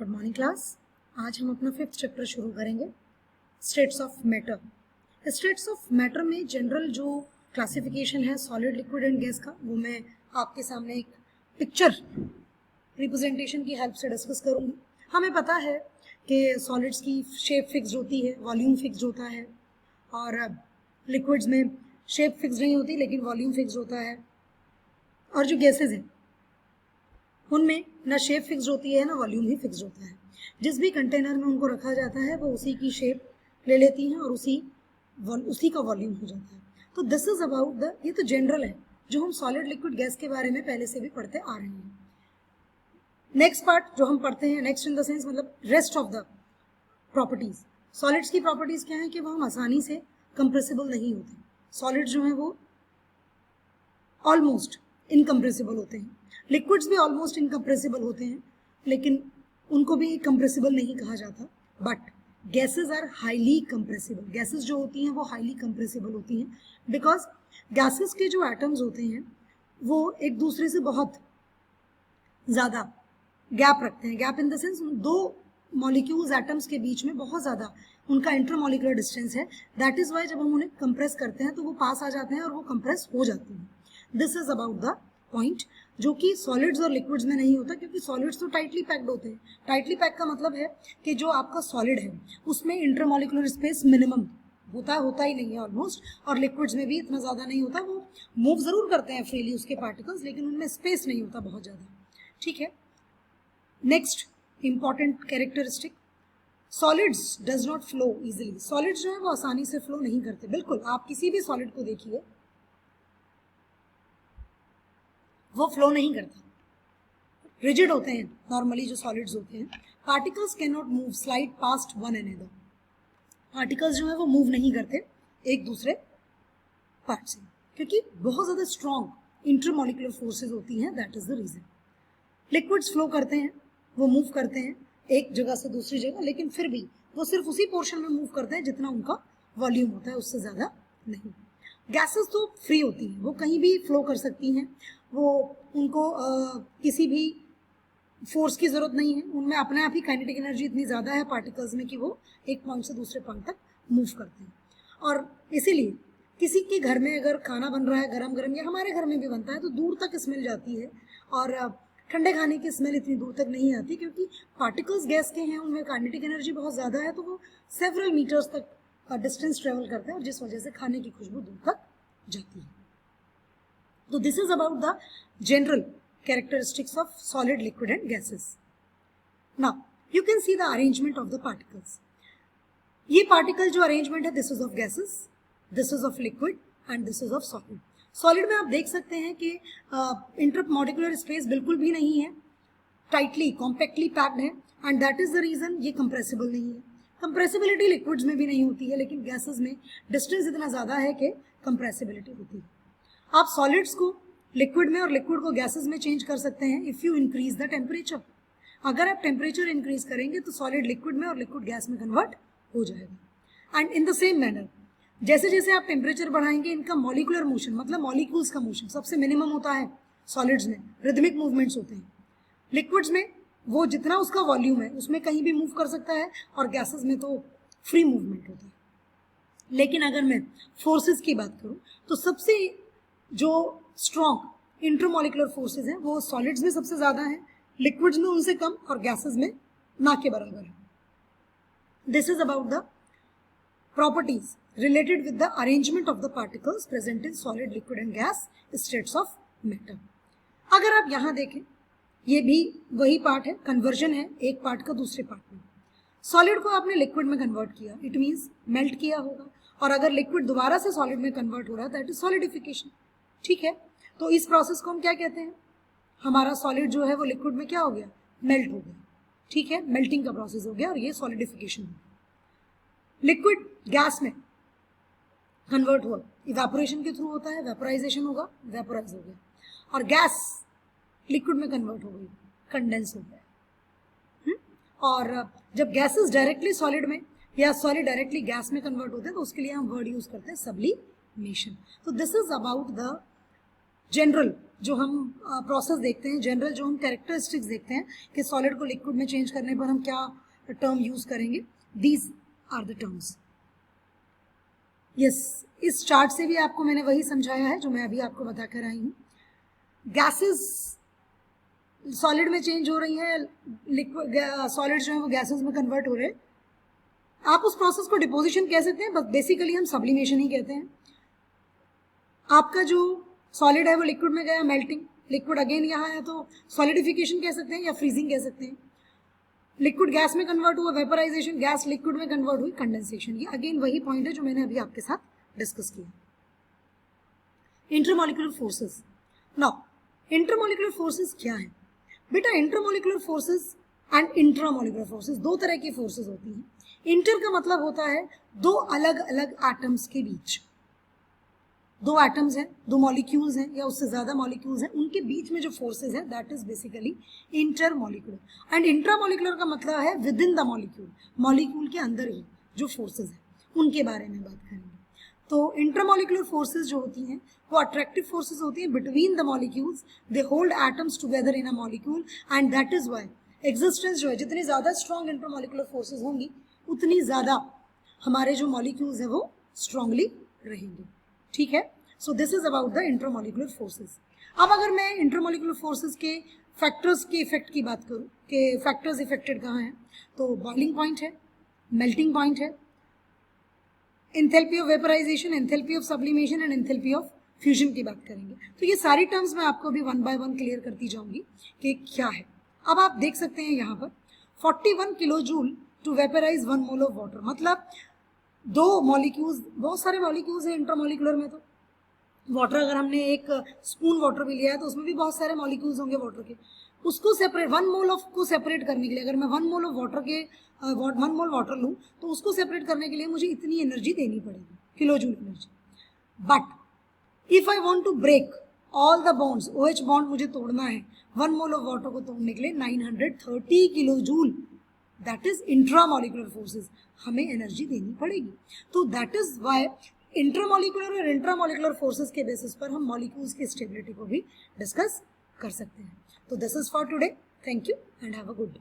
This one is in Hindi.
Good morning class. आज हम अपना 5th चैप्टर शुरू करेंगे, states of matter. States of matter में जनरल जो क्लासिफिकेशन है सॉलिड, लिक्विड एंड गैस का, वो मैं आपके सामने एक पिक्चर रिप्रेजेंटेशन की हेल्प से डिस्कस करूंगी। हमें पता है कि सॉलिड्स की शेप फिक्स्ड होती है, वॉल्यूम फिक्स्ड होता है, और लिक्विड्स में शेप फिक्स्ड नहीं होती लेकिन वॉल्यूम फिक्स्ड होता है। और जो गैसेज हैं उनमें ना शेप फिक्स्ड होती है ना वॉल्यूम ही फिक्स्ड होता है। जिस भी कंटेनर में उनको रखा जाता है वो उसी की शेप ले लेती हैं और उसी का वॉल्यूम हो जाता है। तो दिस इज अबाउट द, ये तो जनरल है जो हम सॉलिड, लिक्विड, गैस के बारे में पहले से भी पढ़ते आ रहे हैं। नेक्स्ट पार्ट जो हम पढ़ते हैं, नेक्स्ट इन द सेंस मतलब rest of the properties. Solids की प्रॉपर्टीज क्या है कि वो हम आसानी से कंप्रेसिबल नहीं होते। सॉलिड्स जो हैं वो ऑलमोस्ट इनकम्प्रेसिबल होते हैं। लिक्विड्स भी ऑलमोस्ट इनकम्प्रेसिबल होते हैं लेकिन उनको भी कंप्रेसिबल नहीं कहा जाता। But gases are highly compressible. Gases जो होती हैं वो हाईली कंप्रेसिबल होती हैं बिकॉज गैसेज के जो एटम्स होते हैं वो एक दूसरे से बहुत ज़्यादा गैप रखते हैं। गैप इन द सेंस दो मॉलिक्यूल्स एटम्स के बीच में बहुत ज़्यादा उनका इंटरमॉलिक्यूलर डिस्टेंस है। दैट इज़ वाई जब हम उन्हें कंप्रेस करते हैं तो वो पास आ जाते हैं और वो कंप्रेस हो जाती हैं। This is about the point जो कि सॉलिड्स और लिक्विड्स में नहीं होता, क्योंकि सॉलिड्स तो टाइटली पैक्ड होते हैं। टाइटली पैक का मतलब है कि जो आपका सॉलिड है उसमें इंटरमॉलिक्यूलर स्पेस मिनिमम होता ही नहीं है ऑलमोस्ट, और लिक्विड्स में भी इतना ज़्यादा नहीं होता। वो मूव ज़रूर करते हैं फ्रीली उसके पार्टिकल्स, लेकिन उनमें स्पेस नहीं होता बहुत ज़्यादा। ठीक है, next important characteristic, solids does not flow easily. Solids जो है वो आसानी से फ्लो नहीं करते। बिल्कुल, आप किसी भी सॉलिड को देखिए वो फ्लो नहीं करता, रिजिड होते हैं नॉर्मली जो सॉलिड्स होते हैं। Particles can not move slide past one another. Particles जो है वो मूव नहीं करते एक दूसरे पार्ट से, क्योंकि बहुत ज़्यादा स्ट्रॉन्ग इंटरमॉलिक्यूलर फोर्सेज होती हैं। That is the reason. Liquids flow करते हैं, वो मूव करते हैं एक जगह से दूसरी जगह, लेकिन फिर भी वो सिर्फ उसी पोर्शन में मूव करते हैं जितना उनका वॉल्यूम होता है, उससे ज़्यादा नहीं। गैसेस तो फ्री होती हैं, वो कहीं भी फ्लो कर सकती हैं। वो उनको किसी भी फोर्स की ज़रूरत नहीं है। उनमें अपने आप ही काइनेटिक एनर्जी इतनी ज़्यादा है पार्टिकल्स में कि वो एक पॉइंट से दूसरे पॉइंट तक मूव करते हैं। और इसीलिए किसी के घर में अगर खाना बन रहा है गरम गरम, या हमारे घर में भी बनता है, तो दूर तक स्मेल जाती है, और ठंडे खाने की स्मेल इतनी दूर तक नहीं आती, क्योंकि पार्टिकल्स गैस के हैं, उनमें काइनेटिक एनर्जी बहुत ज़्यादा है, तो वो सेवरल मीटर्स तक डिस्टेंस ट्रेवल करते हैं, और जिस वजह से खाने की खुशबू दूर तक जाती है। तो this is about the general characteristics of solid, liquid and gases. Now you can see the arrangement of the particles. ये पार्टिकल जो अरेंजमेंट है, this is of gases, this is of liquid and this is of solid. Solid में आप देख सकते हैं कि इंटरमॉलिक्यूलर स्पेस बिल्कुल भी नहीं है, टाइटली कॉम्पैक्टली पैक्ड है, and that is the reason ये कंप्रेसिबल नहीं है। कंप्रेसिबिलिटी लिक्विड्स में भी नहीं होती है, लेकिन गैसेस में डिस्टेंस इतना ज़्यादा है कि कंप्रेसिबिलिटी होती है। आप सॉलिड्स को लिक्विड में और लिक्विड को गैसेस में चेंज कर सकते हैं if you increase the temperature. अगर आप टेम्परेचर इंक्रीज करेंगे तो सॉलिड लिक्विड में और लिक्विड गैस में कन्वर्ट हो जाएगा। And in the same manner, जैसे जैसे आप टेम्परेचर बढ़ाएंगे, इनका मॉलिकुलर मोशन मतलब मॉलिक्यूल्स का मोशन सबसे मिनिमम होता है सॉलिड्स में, रिदमिक मूवमेंट्स होते हैं। लिक्विड्स में वो जितना उसका वॉल्यूम है उसमें कहीं भी मूव कर सकता है, और गैसेस में तो फ्री मूवमेंट होता है। लेकिन अगर मैं फोर्सेस की बात करूं तो सबसे जो स्ट्रॉन्ग इंटरमॉलिक्यूलर फोर्सेस हैं वो सॉलिड्स में सबसे ज़्यादा हैं, लिक्विड्स में उनसे कम, और गैसेस में ना के बराबर है। This is about the properties related with the arrangement of the particles present in solid, liquid and gas states of matter। अगर आप यहाँ देखें, ये भी वही पार्ट है, कन्वर्जन है एक पार्ट का दूसरे पार्ट में। सॉलिड को आपने लिक्विड में कन्वर्ट किया, इट मीन्स मेल्ट किया होगा, और अगर लिक्विड दोबारा से सॉलिड में कन्वर्ट हो रहा है दैट इज सॉलिडिफिकेशन। ठीक है, तो इस प्रोसेस को हम क्या कहते हैं? हमारा सॉलिड जो है वो लिक्विड में क्या हो गया? मेल्ट हो गया। ठीक है, मेल्टिंग का प्रोसेस हो गया और ये सॉलिडिफिकेशन हो गया। लिक्विड गैस में कन्वर्ट हुआ, इवेपोरेशन के थ्रू होता है, वेपोराइजेशन होगा, वेपोराइज हो गया, और गैस लिक्विड में कन्वर्ट हो गई, कंडेंस हो गया। और जब गैसेस डायरेक्टली सॉलिड में या सॉलिड डायरेक्टली गैस में कन्वर्ट होते हैं तो उसके लिए हम वर्ड यूज करते हैं सब्लिमेशन। तो this is about the general जो हम प्रोसेस देखते हैं, जनरल जो हम कैरेक्टरिस्टिक्स देखते हैं कि सॉलिड को लिक्विड में चेंज करने पर हम क्या टर्म यूज करेंगे, these are the terms. Yes, इस चार्ट से भी आपको मैंने वही समझाया है जो मैं अभी आपको बता कर आई हूँ। गैसेस सॉलिड में चेंज हो रही हैं, लिक्विड सॉलिड जो है वो गैसेस में कन्वर्ट हो रहे हैं। आप उस प्रोसेस को डिपोजिशन कह सकते हैं, बस बेसिकली हम सब्लिमेशन ही कहते हैं। आपका जो सॉलिड है वो लिक्विड में गया, मेल्टिंग, लिक्विड अगेन यहाँ आया तो सॉलिडिफिकेशन कह सकते हैं या फ्रीजिंग कह सकते हैं। लिक्विड गैस में कन्वर्ट हुआ, वेपराइजेशन, गैस लिक्विड में कन्वर्ट हुई, कंडेंसेशन। ये अगेन वही पॉइंट है जो मैंने अभी आपके साथ डिस्कस किया। Intermolecular forces. Now intermolecular forces क्या है बेटा? Intermolecular forces and intramolecular forces, दो तरह की फोर्सेस होती हैं। इंटर का मतलब होता है दो अलग अलग एटम्स के बीच, दो एटम्स हैं, दो मॉलिक्यूल्स हैं या उससे ज्यादा मॉलिक्यूल्स हैं, उनके बीच में जो फोर्सेस है that is basically intermolecular. And intramolecular का मतलब है with in the molecule, molecule के अंदर ही जो फोर्सेस हैं उनके बारे में बात करेंगे। तो इंटरमॉलिक्यूलर फोर्सेस जो होती हैं वो अट्रैक्टिव फोर्सेस होती हैं between the molecules, they hold atoms together in a molecule and that is why existence जो है, जितनी ज्यादा स्ट्रॉन्ग इंटरमॉलिक्यूलर फोर्सेस होंगी उतनी ज्यादा हमारे जो मॉलिक्यूल्स है वो स्ट्रांगली रहेंगे। ठीक है, so this is about the intermolecular forces. अब अगर मैं इंटरमॉलिक्यूलर फोर्सेस के फैक्टर्स के इफेक्ट की बात करूं कि फैक्टर्स इफेक्टेड कहाँ हैं, तो बॉइलिंग पॉइंट है, मेल्टिंग पॉइंट है, enthalpy of vaporisation, enthalpy of sublimation and enthalpy of fusion की बात करेंगे। तो ये सारी टर्म्स मैं आपको अभी वन बाय वन क्लियर करती जाऊंगी कि क्या है। अब आप देख सकते हैं यहाँ पर 41 kilo joule to vaporise 1 mole of water, मतलब दो मॉलिक्यूल्स, बहुत सारे मॉलिक्यूल्स हैं इंटरमॉलिक्यूलर में। तो वाटर अगर हमने एक स्पून वाटर भी लिया है तो उसमें भी बहुत सारे मॉलिक्यूल्स होंगे वाटर के, उसको सेपरेट 1 मोल ऑफ को सेपरेट करने के लिए अगर मैं 1 मोल ऑफ वाटर के 1 मोल वाटर लूँ तो उसको सेपरेट करने के लिए मुझे इतनी एनर्जी देनी पड़ेगी, kilo joule energy. But if I want to break all the bonds, OH bond मुझे तोड़ना है 1 मोल ऑफ वाटर को तोड़ने के लिए 930 kilo joule, that is intramolecular forces, हमें एनर्जी देनी पड़ेगी। तो दैट इज व्हाई इंटरमॉलिक्यूलर और इंट्रामॉलिक्यूलर फोर्सेस के बेसिस पर हम मॉलिक्यूल्स की स्टेबिलिटी को भी डिस्कस कर सकते हैं। तो this is for today, thank you and have a good day.